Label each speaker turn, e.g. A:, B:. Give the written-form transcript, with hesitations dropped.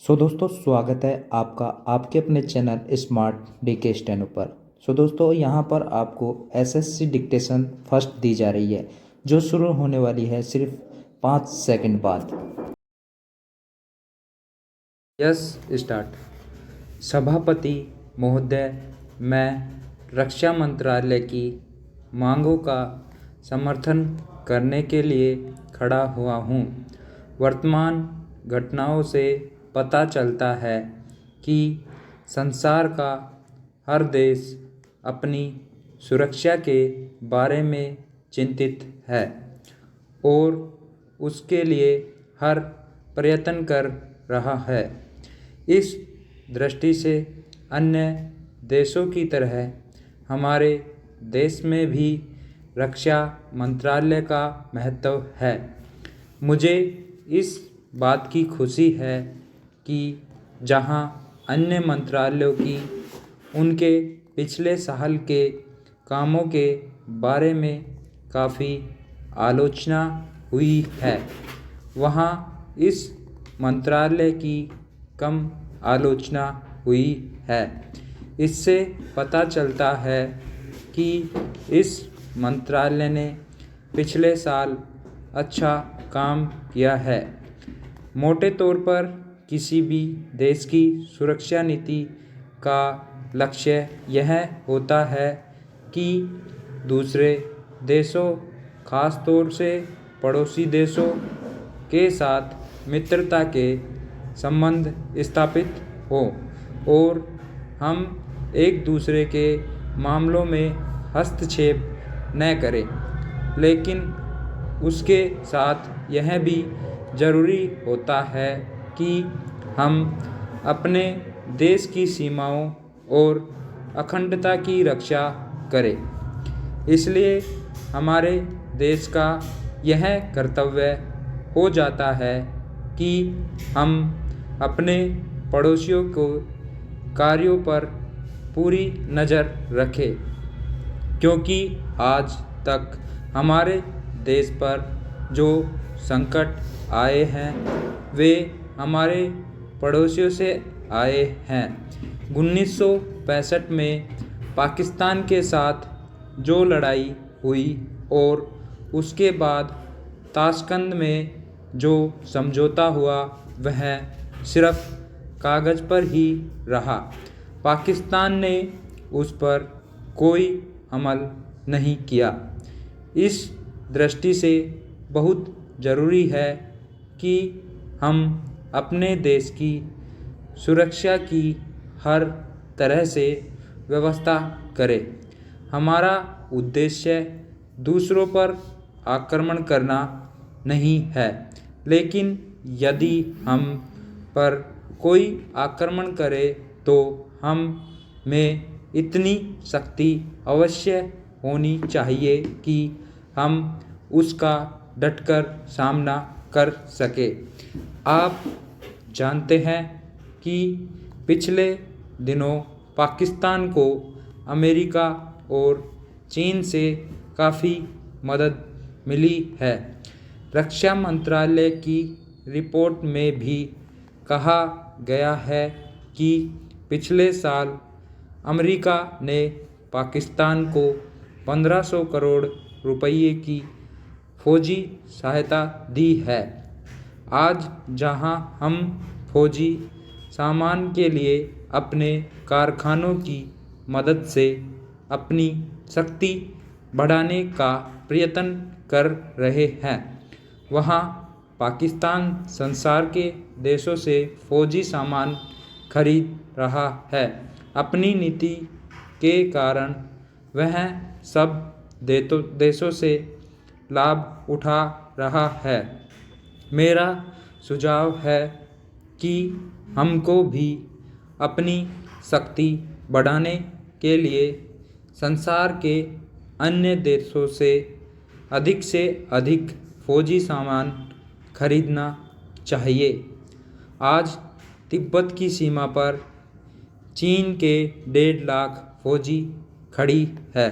A: दोस्तों स्वागत है आपका आपके अपने चैनल स्मार्ट डीके स्टेनो पर। दोस्तों यहाँ पर आपको एसएससी डिक्टेशन फर्स्ट दी जा रही है जो शुरू होने वाली है सिर्फ 5 सेकंड बाद। Yes start. सभापति महोदय, मैं रक्षा मंत्रालय की मांगों का समर्थन करने के लिए खड़ा हुआ हूँ। वर्तमान घटनाओं से पता चलता है कि संसार का हर देश अपनी सुरक्षा के बारे में चिंतित है और उसके लिए हर प्रयत्न कर रहा है। इस दृष्टि से अन्य देशों की तरह हमारे देश में भी रक्षा मंत्रालय का महत्व है। मुझे इस बात की खुशी है कि जहां अन्य मंत्रालयों की उनके पिछले साल के कामों के बारे में काफ़ी आलोचना हुई है, वहां इस मंत्रालय की कम आलोचना हुई है। इससे पता चलता है कि इस मंत्रालय ने पिछले साल अच्छा काम किया है। मोटे तौर पर किसी भी देश की सुरक्षा नीति का लक्ष्य यह होता है कि दूसरे देशों, खास तौर से पड़ोसी देशों के साथ मित्रता के संबंध स्थापित हो और हम एक दूसरे के मामलों में हस्तक्षेप न करें। लेकिन उसके साथ यह भी ज़रूरी होता है कि हम अपने देश की सीमाओं और अखंडता की रक्षा करें। इसलिए हमारे देश का यह कर्तव्य हो जाता है कि हम अपने पड़ोसियों को कार्यों पर पूरी नज़र रखें, क्योंकि आज तक हमारे देश पर जो संकट आए हैं वे हमारे पड़ोसियों से आए हैं। 1965 में पाकिस्तान के साथ जो लड़ाई हुई और उसके बाद ताशकंद में जो समझौता हुआ वह सिर्फ कागज़ पर ही रहा। पाकिस्तान ने उस पर कोई अमल नहीं किया। इस दृष्टि से बहुत ज़रूरी है कि हम अपने देश की सुरक्षा की हर तरह से व्यवस्था करें। हमारा उद्देश्य दूसरों पर आक्रमण करना नहीं है, लेकिन यदि हम पर कोई आक्रमण करे तो हम में इतनी शक्ति अवश्य होनी चाहिए कि हम उसका डटकर सामना कर सके। आप जानते हैं कि पिछले दिनों पाकिस्तान को अमेरिका और चीन से काफ़ी मदद मिली है। रक्षा मंत्रालय की रिपोर्ट में भी कहा गया है कि पिछले साल अमेरिका ने पाकिस्तान को 1500 करोड़ रुपये की फौजी सहायता दी है। आज जहां हम फौजी सामान के लिए अपने कारखानों की मदद से अपनी शक्ति बढ़ाने का प्रयत्न कर रहे हैं, वहां पाकिस्तान संसार के देशों से फौजी सामान खरीद रहा है। अपनी नीति के कारण वह सब देशों से लाभ उठा रहा है। मेरा सुझाव है कि हमको भी अपनी शक्ति बढ़ाने के लिए संसार के अन्य देशों से अधिक फौजी सामान खरीदना चाहिए। आज तिब्बत की सीमा पर चीन के 1.5 लाख फौजी खड़ी है।